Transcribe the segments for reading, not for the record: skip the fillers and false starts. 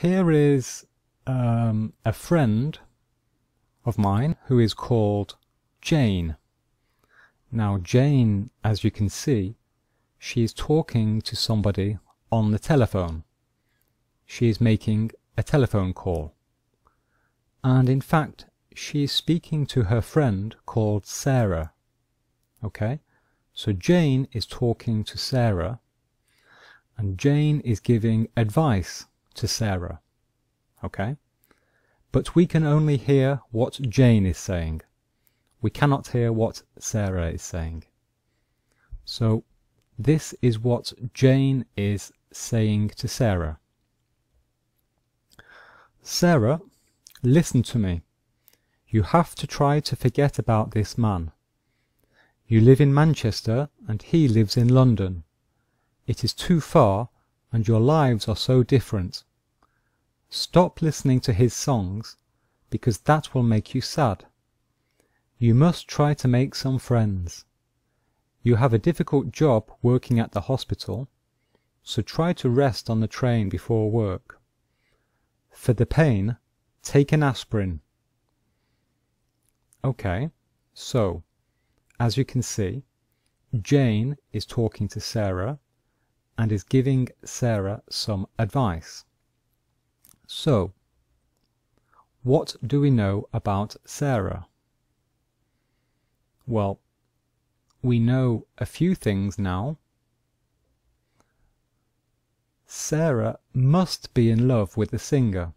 Here is a friend of mine who is called Jane. Now Jane, as you can see, she is talking to somebody on the telephone. She is making a telephone call. And in fact, she is speaking to her friend called Sarah. Okay? So Jane is talking to Sarah, and Jane is giving advice to Sarah. Okay? But we can only hear what Jane is saying. We cannot hear what Sarah is saying. So this is what Jane is saying to Sarah. Sarah, listen to me. You have to try to forget about this man. You live in Manchester and he lives in London. It is too far and your lives are so different. Stop listening to his songs because that will make you sad. You must try to make some friends. You have a difficult job working at the hospital, so try to rest on the train before work. For the pain, take an aspirin. Okay, so, as you can see, Jane is talking to Sarah and is giving Sarah some advice. So, what do we know about Sarah? Well, we know a few things now. Sarah must be in love with the singer.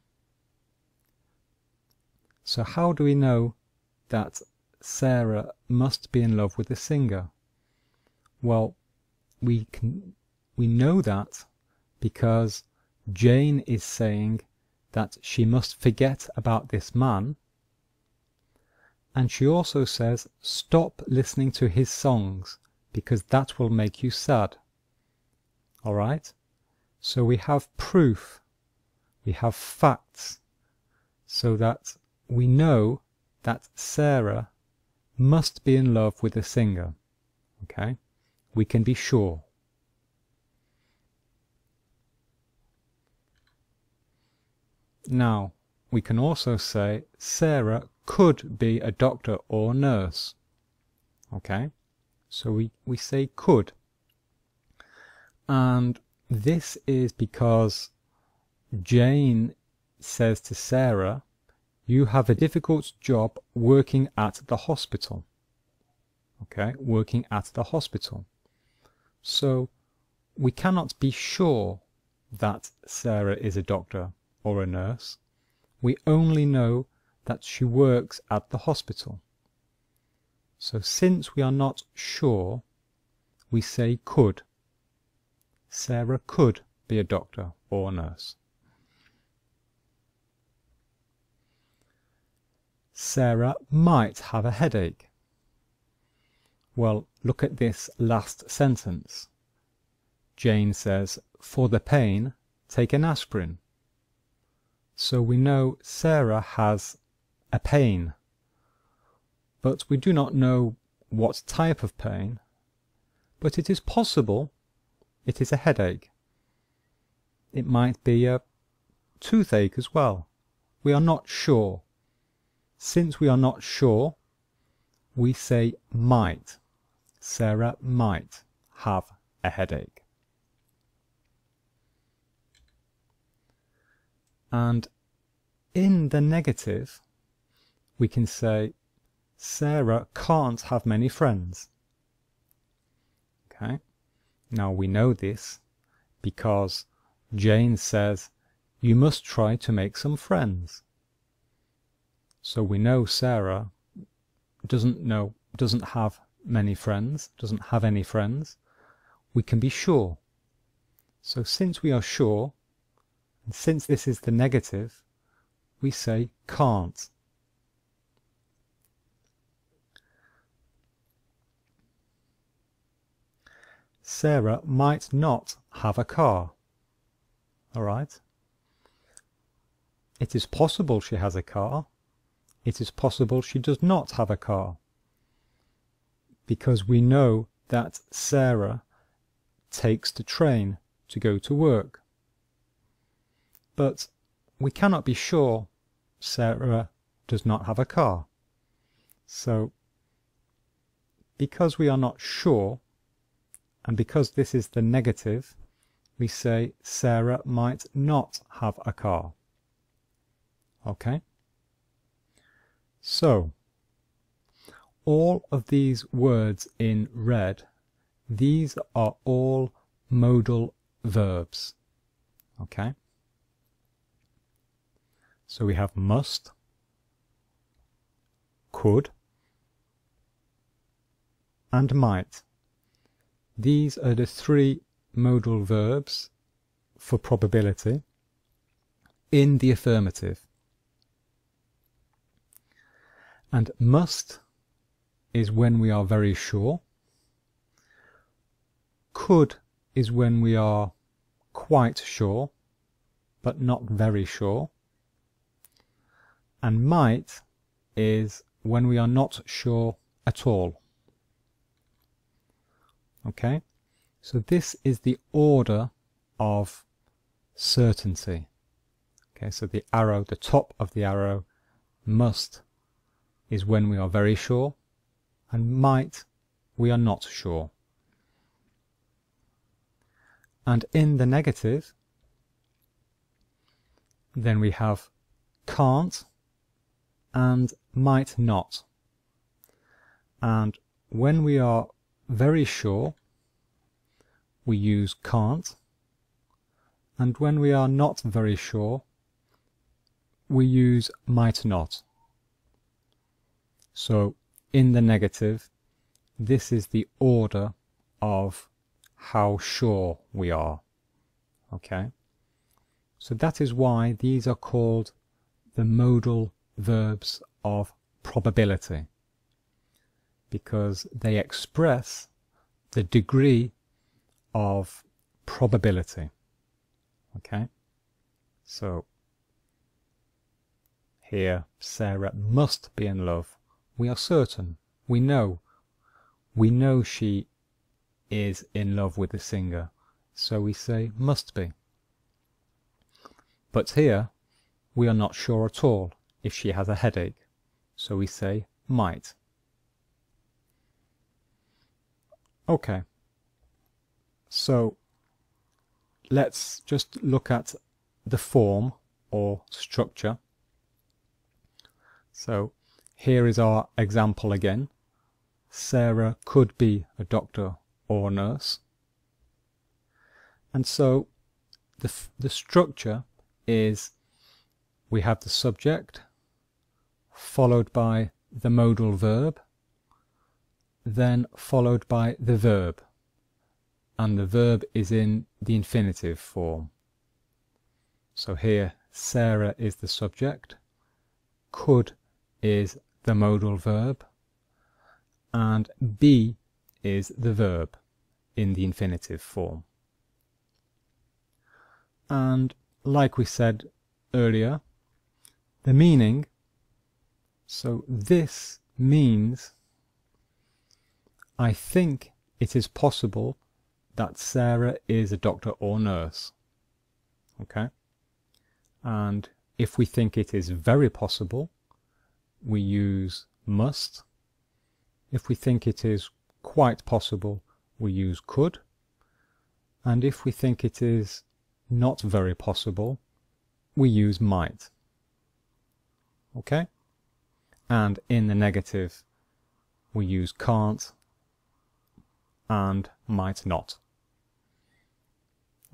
So how do we know that Sarah must be in love with the singer? Well, we know that because Jane is saying that she must forget about this man, and she also says stop listening to his songs because that will make you sad. Alright? So we have proof, we have facts, so that we know that Sarah must be in love with the singer. Okay? We can be sure. Now, we can also say Sarah could be a doctor or nurse. Okay? So we say could. And this is because Jane says to Sarah, you have a difficult job working at the hospital. Okay? Working at the hospital. So we cannot be sure that Sarah is a doctor or a nurse. We only know that she works at the hospital. So since we are not sure, we say could. Sarah could be a doctor or a nurse. Sarah might have a headache. Well, look at this last sentence. Jane says, for the pain, take an aspirin. So we know Sarah has a pain, but we do not know what type of pain, but it is possible it is a headache. It might be a toothache as well. We are not sure. Since we are not sure, we say might. Sarah might have a headache. And in the negative, we can say Sarah can't have many friends. Okay? Now we know this because Jane says you must try to make some friends. So we know Sarah doesn't have many friends, doesn't have any friends. We can be sure. So since we are sure, and since this is the negative, we say can't. Sarah might not have a car. Alright? It is possible she has a car. It is possible she does not have a car. Because we know that Sarah takes the train to go to work. But we cannot be sure Sarah does not have a car. So because we are not sure, and because this is the negative, we say Sarah might not have a car. Okay? So all of these words in red, these are all modal verbs. Okay? So we have must, could, and might. These are the three modal verbs for probability in the affirmative. And must is when we are very sure. Could is when we are quite sure, but not very sure. And might is when we are not sure at all. Okay? So this is the order of certainty. Okay, so the arrow, the top of the arrow, must is when we are very sure, and might, we are not sure. And in the negative, then we have can't and might not. And when we are very sure, we use can't, and when we are not very sure, we use might not. So in the negative, this is the order of how sure we are. Okay? So that is why these are called the modal verbs of probability, because they express the degree of probability. Okay? So here, Sarah must be in love. We are certain. We know. We know she is in love with the singer. So we say must be. But here, we are not sure at all if she has a headache. So we say might. Okay. So let's just look at the form or structure. So here is our example again. Sarah could be a doctor or a nurse. And so the structure is we have the subject followed by the modal verb, then followed by the verb. And the verb is in the infinitive form. So here Sarah is the subject, could is the modal verb, and be is the verb in the infinitive form. And like we said earlier, the meaning, so this means I think it is possible that Sarah is a doctor or nurse. Okay? And if we think it is very possible, we use must. If we think it is quite possible, we use could. And if we think it is not very possible, we use might. Okay? And in the negative, we use can't and might not.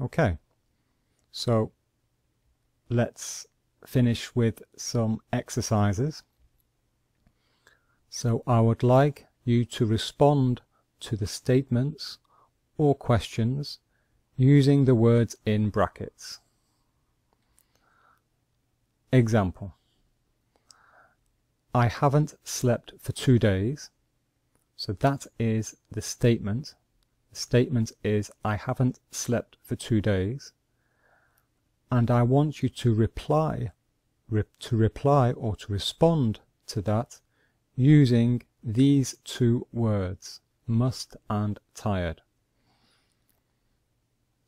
Okay, so let's finish with some exercises. So I would like you to respond to the statements or questions using the words in brackets. Example: I haven't slept for 2 days. So that is the statement. The statement is I haven't slept for 2 days. And I want you to reply or to respond to that using these two words, must and tired.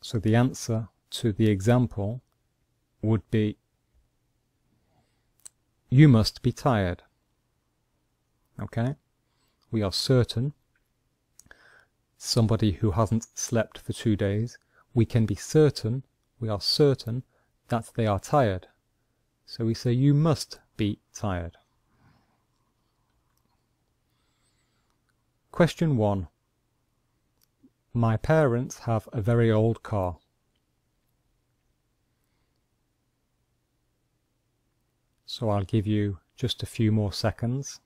So the answer to the example would be you must be tired. Okay? We are certain. Somebody who hasn't slept for 2 days, we can be certain, we are certain that they are tired. So we say you must be tired. Question 1. My parents have a very old car. So I'll give you just a few more seconds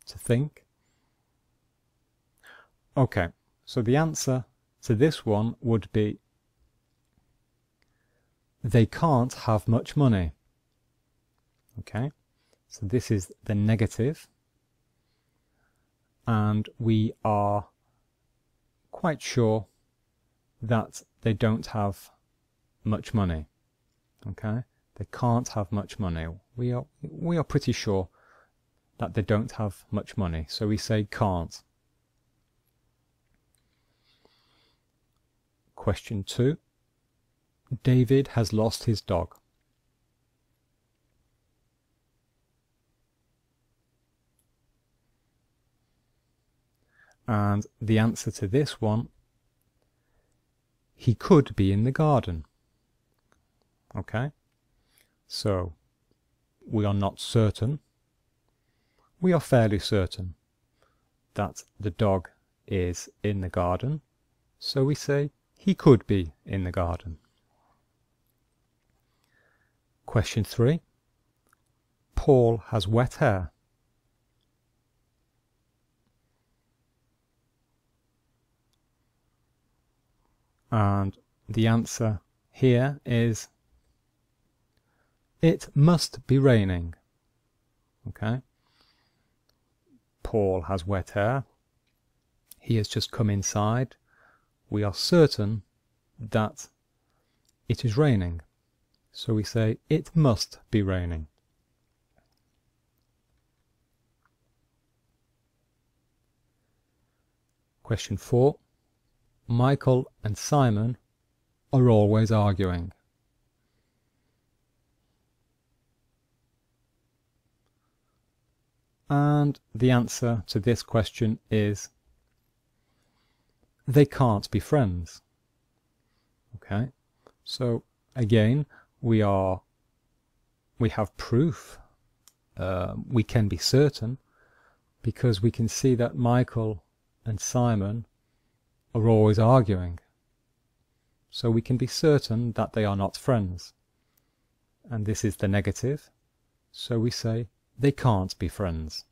to think. Okay, so the answer to this one would be they can't have much money. Okay, so this is the negative, and we are quite sure that they don't have much money. Okay, they can't have much money. We are pretty sure that they don't have much money, so we say can't. Question 2. David has lost his dog. And the answer to this one, he could be in the garden. Okay, so we are not certain. We are fairly certain that the dog is in the garden, so we say he could be in the garden. Question 3. Paul has wet hair. And the answer here is it must be raining. Okay, Paul has wet hair. He has just come inside. We are certain that it is raining, so we say it must be raining. Question 4. Michael and Simon are always arguing. And the answer to this question is they can't be friends. Okay, so again we have proof. We can be certain because we can see that Michael and Simon are always arguing. So we can be certain that they are not friends. And this is the negative. So we say they can't be friends.